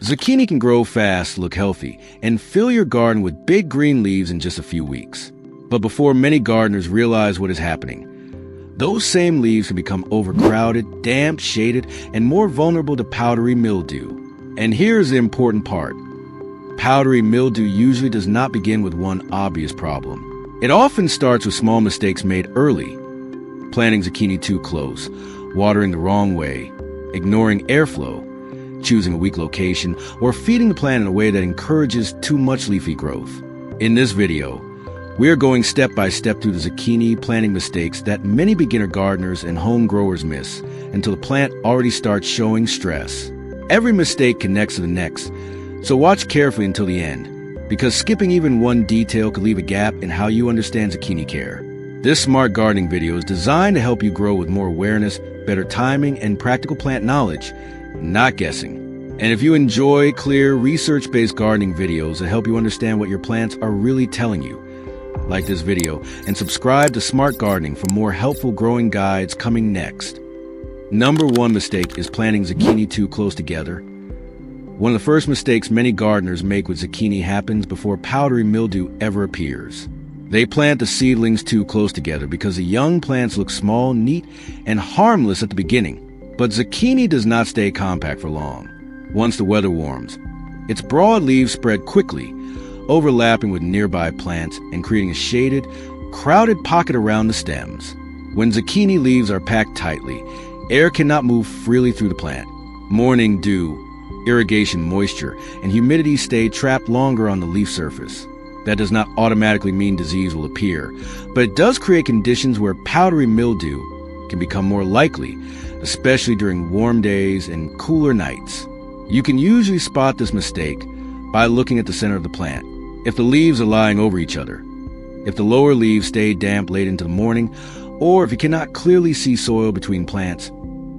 Zucchini can grow fast, look healthy, and fill your garden with big green leaves in just a few weeks. But before many gardeners realize what is happening, those same leaves can become overcrowded, damp, shaded, and more vulnerable to powdery mildew. And here's the important part. Powdery mildew usually does not begin with one obvious problem. It often starts with small mistakes made early. Planting zucchini too close, watering the wrong way, ignoring airflow, choosing a weak location, or feeding the plant in a way that encourages too much leafy growth. In this video, we are going step by step through the zucchini planting mistakes that many beginner gardeners and home growers miss until the plant already starts showing stress. Every mistake connects to the next, so watch carefully until the end, because skipping even one detail could leave a gap in how you understand zucchini care. This smart gardening video is designed to help you grow with more awareness, better timing, and practical plant knowledge, not guessing. And if you enjoy clear, research-based gardening videos that help you understand what your plants are really telling you, like this video and subscribe to Smart Gardening for more helpful growing guides coming next. Number 1 mistake is planting zucchini too close together. One of the first mistakes many gardeners make with zucchini happens before powdery mildew ever appears. They plant the seedlings too close together because the young plants look small, neat, and harmless at the beginning. But zucchini does not stay compact for long. Once the weather warms, its broad leaves spread quickly, overlapping with nearby plants and creating a shaded, crowded pocket around the stems. When zucchini leaves are packed tightly, air cannot move freely through the plant. Morning dew, irrigation moisture, and humidity stay trapped longer on the leaf surface. That does not automatically mean disease will appear, but it does create conditions where powdery mildew can become more likely, especially during warm days and cooler nights. You can usually spot this mistake by looking at the center of the plant. If the leaves are lying over each other, if the lower leaves stay damp late into the morning, or if you cannot clearly see soil between plants,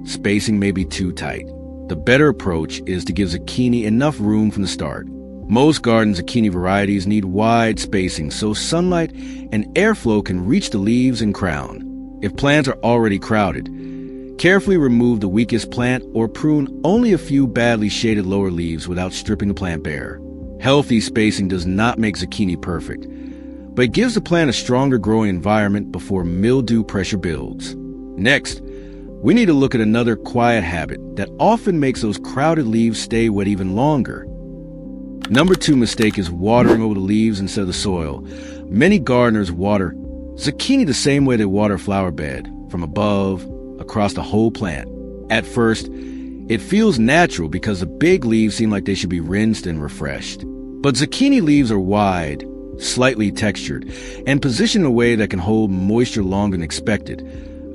spacing may be too tight. The better approach is to give zucchini enough room from the start. Most garden zucchini varieties need wide spacing so sunlight and airflow can reach the leaves and crown. If plants are already crowded, carefully remove the weakest plant or prune only a few badly shaded lower leaves without stripping the plant bare. Healthy spacing does not make zucchini perfect, but it gives the plant a stronger growing environment before mildew pressure builds. Next, we need to look at another quiet habit that often makes those crowded leaves stay wet even longer. Number 2 mistake is watering over the leaves instead of the soil. Many gardeners water zucchini the same way they water a flower bed, from above, across the whole plant. At first, it feels natural because the big leaves seem like they should be rinsed and refreshed. But zucchini leaves are wide, slightly textured, and positioned in a way that can hold moisture longer than expected,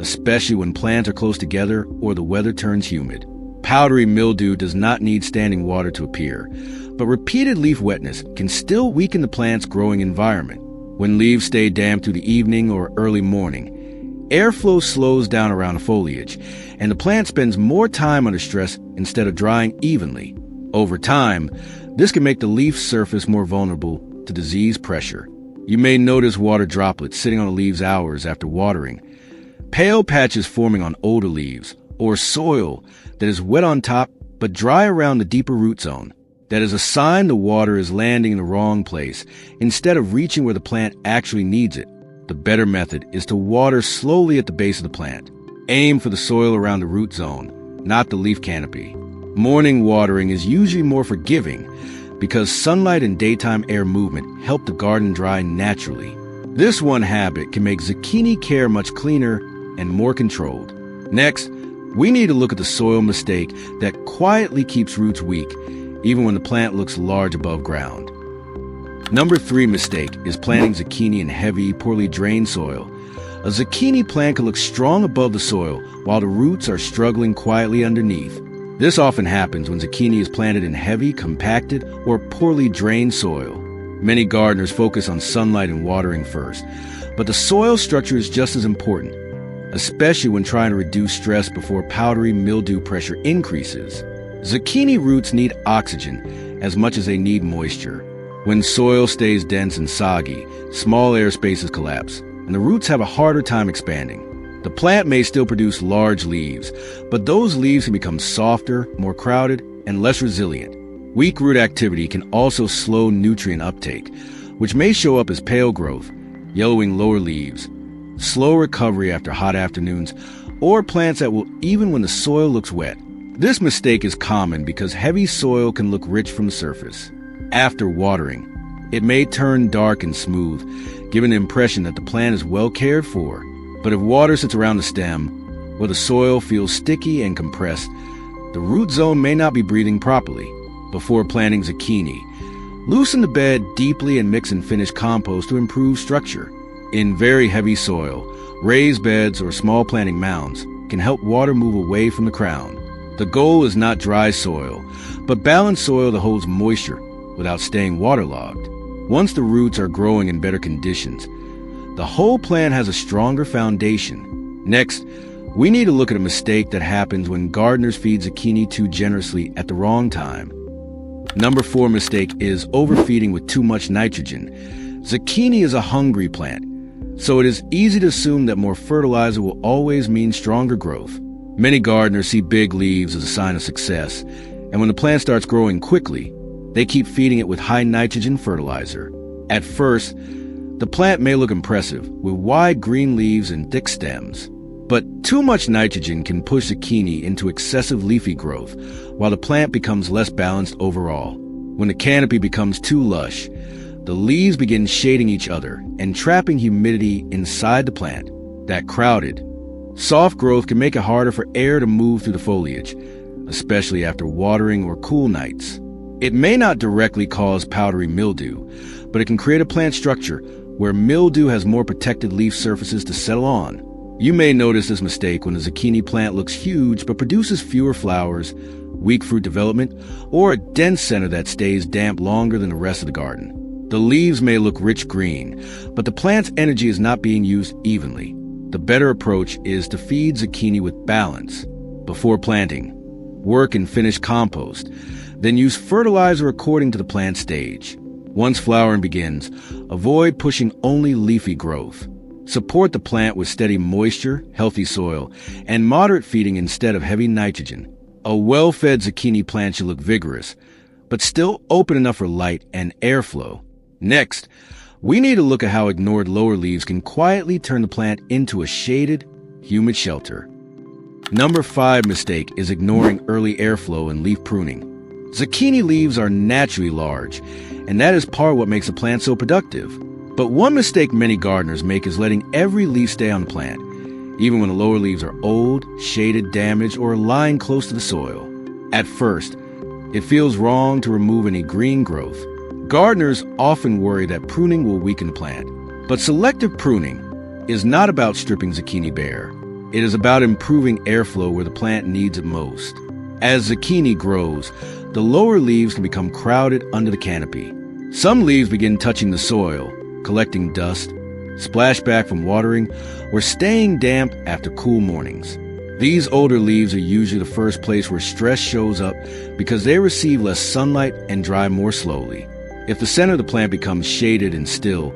especially when plants are close together or the weather turns humid. Powdery mildew does not need standing water to appear, but repeated leaf wetness can still weaken the plant's growing environment. When leaves stay damp through the evening or early morning, airflow slows down around the foliage, and the plant spends more time under stress instead of drying evenly. Over time, this can make the leaf surface more vulnerable to disease pressure. You may notice water droplets sitting on the leaves hours after watering, pale patches forming on older leaves, or soil that is wet on top but dry around the deeper root zone. That is a sign the water is landing in the wrong place instead of reaching where the plant actually needs it. The better method is to water slowly at the base of the plant. Aim for the soil around the root zone, not the leaf canopy. Morning watering is usually more forgiving because sunlight and daytime air movement help the garden dry naturally. This one habit can make zucchini care much cleaner and more controlled. Next, we need to look at the soil mistake that quietly keeps roots weak, even when the plant looks large above ground. Number 3 mistake is planting zucchini in heavy, poorly drained soil. A zucchini plant can look strong above the soil while the roots are struggling quietly underneath. This often happens when zucchini is planted in heavy, compacted, or poorly drained soil. Many gardeners focus on sunlight and watering first, but the soil structure is just as important, especially when trying to reduce stress before powdery mildew pressure increases. Zucchini roots need oxygen as much as they need moisture. When soil stays dense and soggy, small air spaces collapse, and the roots have a harder time expanding. The plant may still produce large leaves, but those leaves can become softer, more crowded, and less resilient. Weak root activity can also slow nutrient uptake, which may show up as pale growth, yellowing lower leaves, slow recovery after hot afternoons, or plants that will even when the soil looks wet. This mistake is common because heavy soil can look rich from the surface. After watering, it may turn dark and smooth, giving the impression that the plant is well cared for. But if water sits around the stem, or the soil feels sticky and compressed, the root zone may not be breathing properly. Before planting zucchini, loosen the bed deeply and mix in finished compost to improve structure. In very heavy soil, raised beds or small planting mounds can help water move away from the crown. The goal is not dry soil, but balanced soil that holds moisture without staying waterlogged. Once the roots are growing in better conditions, the whole plant has a stronger foundation. Next, we need to look at a mistake that happens when gardeners feed zucchini too generously at the wrong time. Number 4 mistake is overfeeding with too much nitrogen. Zucchini is a hungry plant, so it is easy to assume that more fertilizer will always mean stronger growth. Many gardeners see big leaves as a sign of success, and when the plant starts growing quickly, they keep feeding it with high nitrogen fertilizer. At first, the plant may look impressive, with wide green leaves and thick stems. But too much nitrogen can push zucchini into excessive leafy growth, while the plant becomes less balanced overall. When the canopy becomes too lush, the leaves begin shading each other and trapping humidity inside the plant. That crowded, soft growth can make it harder for air to move through the foliage, especially after watering or cool nights. It may not directly cause powdery mildew, but it can create a plant structure where mildew has more protected leaf surfaces to settle on. You may notice this mistake when the zucchini plant looks huge but produces fewer flowers, weak fruit development, or a dense center that stays damp longer than the rest of the garden. The leaves may look rich green, but the plant's energy is not being used evenly. The better approach is to feed zucchini with balance. Before planting, work in finished compost, then use fertilizer according to the plant stage. Once flowering begins, avoid pushing only leafy growth. Support the plant with steady moisture, healthy soil, and moderate feeding instead of heavy nitrogen. A well-fed zucchini plant should look vigorous, but still open enough for light and airflow. Next, we need to look at how ignored lower leaves can quietly turn the plant into a shaded, humid shelter. Number 5 mistake is ignoring early airflow and leaf pruning. Zucchini leaves are naturally large, and that is part of what makes a plant so productive. But one mistake many gardeners make is letting every leaf stay on the plant, even when the lower leaves are old, shaded, damaged, or lying close to the soil. At first, it feels wrong to remove any green growth. Gardeners often worry that pruning will weaken the plant. But selective pruning is not about stripping zucchini bare. It is about improving airflow where the plant needs it most. As zucchini grows, the lower leaves can become crowded under the canopy. Some leaves begin touching the soil, collecting dust, splashback from watering, or staying damp after cool mornings. These older leaves are usually the first place where stress shows up because they receive less sunlight and dry more slowly. If the center of the plant becomes shaded and still,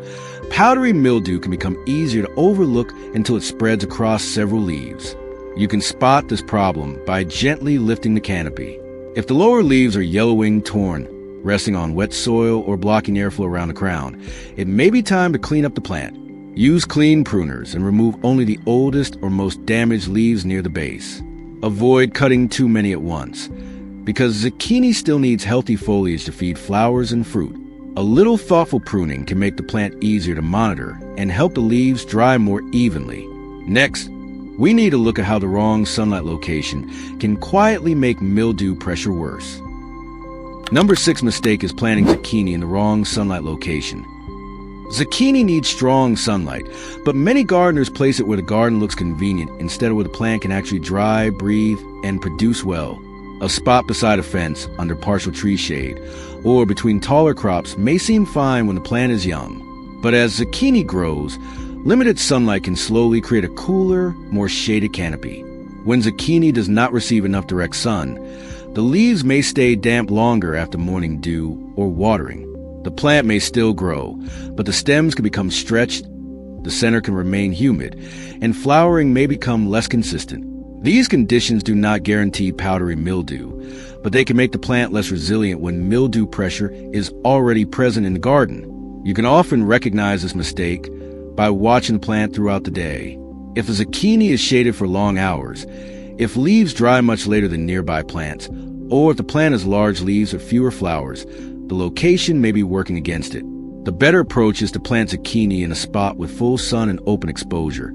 powdery mildew can become easier to overlook until it spreads across several leaves. You can spot this problem by gently lifting the canopy. If the lower leaves are yellowing, torn, resting on wet soil, or blocking airflow around the crown, it may be time to clean up the plant. Use clean pruners and remove only the oldest or most damaged leaves near the base. Avoid cutting too many at once, because zucchini still needs healthy foliage to feed flowers and fruit. A little thoughtful pruning can make the plant easier to monitor and help the leaves dry more evenly. Next, we need to look at how the wrong sunlight location can quietly make mildew pressure worse. Number 6 mistake is planting zucchini in the wrong sunlight location. Zucchini needs strong sunlight, but many gardeners place it where the garden looks convenient instead of where the plant can actually dry, breathe, and produce well. A spot beside a fence, under partial tree shade, or between taller crops may seem fine when the plant is young. But as zucchini grows, limited sunlight can slowly create a cooler, more shaded canopy. When zucchini does not receive enough direct sun, the leaves may stay damp longer after morning dew or watering. The plant may still grow, but the stems can become stretched, the center can remain humid, and flowering may become less consistent. These conditions do not guarantee powdery mildew, but they can make the plant less resilient when mildew pressure is already present in the garden. You can often recognize this mistake by watching the plant throughout the day. If a zucchini is shaded for long hours, if leaves dry much later than nearby plants, or if the plant has large leaves or fewer flowers, the location may be working against it. The better approach is to plant zucchini in a spot with full sun and open exposure,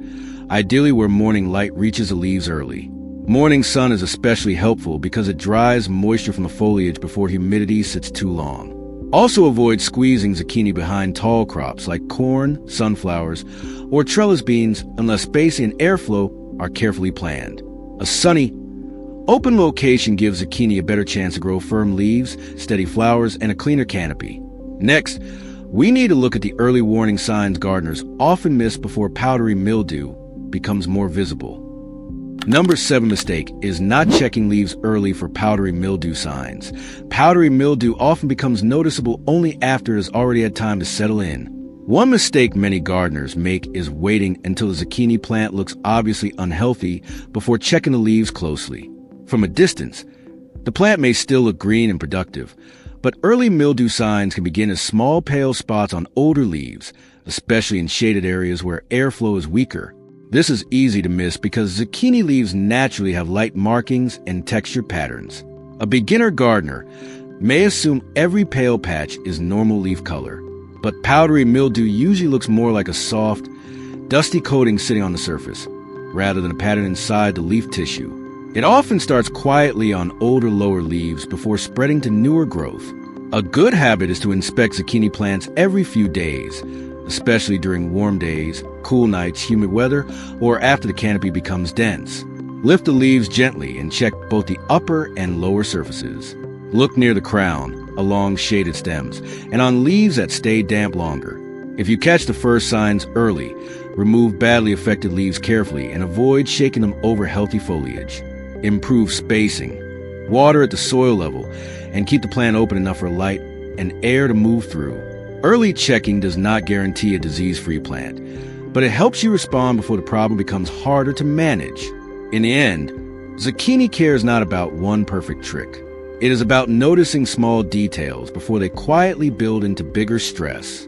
ideally where morning light reaches the leaves early. Morning sun is especially helpful because it dries moisture from the foliage before humidity sits too long. Also avoid squeezing zucchini behind tall crops like corn, sunflowers, or trellis beans unless spacing and airflow are carefully planned. A sunny, open location gives zucchini a better chance to grow firm leaves, steady flowers, and a cleaner canopy. Next, we need to look at the early warning signs gardeners often miss before powdery mildew becomes more visible. Number 7 mistake is not checking leaves early for powdery mildew signs. Powdery mildew often becomes noticeable only after it has already had time to settle in. One mistake many gardeners make is waiting until the zucchini plant looks obviously unhealthy before checking the leaves closely. From a distance, the plant may still look green and productive, but early mildew signs can begin as small pale spots on older leaves, especially in shaded areas where airflow is weaker. This is easy to miss because zucchini leaves naturally have light markings and texture patterns. A beginner gardener may assume every pale patch is normal leaf color, but powdery mildew usually looks more like a soft, dusty coating sitting on the surface, rather than a pattern inside the leaf tissue. It often starts quietly on older lower leaves before spreading to newer growth. A good habit is to inspect zucchini plants every few days, especially during warm days, cool nights, humid weather, or after the canopy becomes dense. Lift the leaves gently and check both the upper and lower surfaces. Look near the crown, along shaded stems, and on leaves that stay damp longer. If you catch the first signs early, remove badly affected leaves carefully and avoid shaking them over healthy foliage. Improve spacing, water at the soil level, and keep the plant open enough for light and air to move through. Early checking does not guarantee a disease-free plant, but it helps you respond before the problem becomes harder to manage. In the end, zucchini care is not about one perfect trick. It is about noticing small details before they quietly build into bigger stress.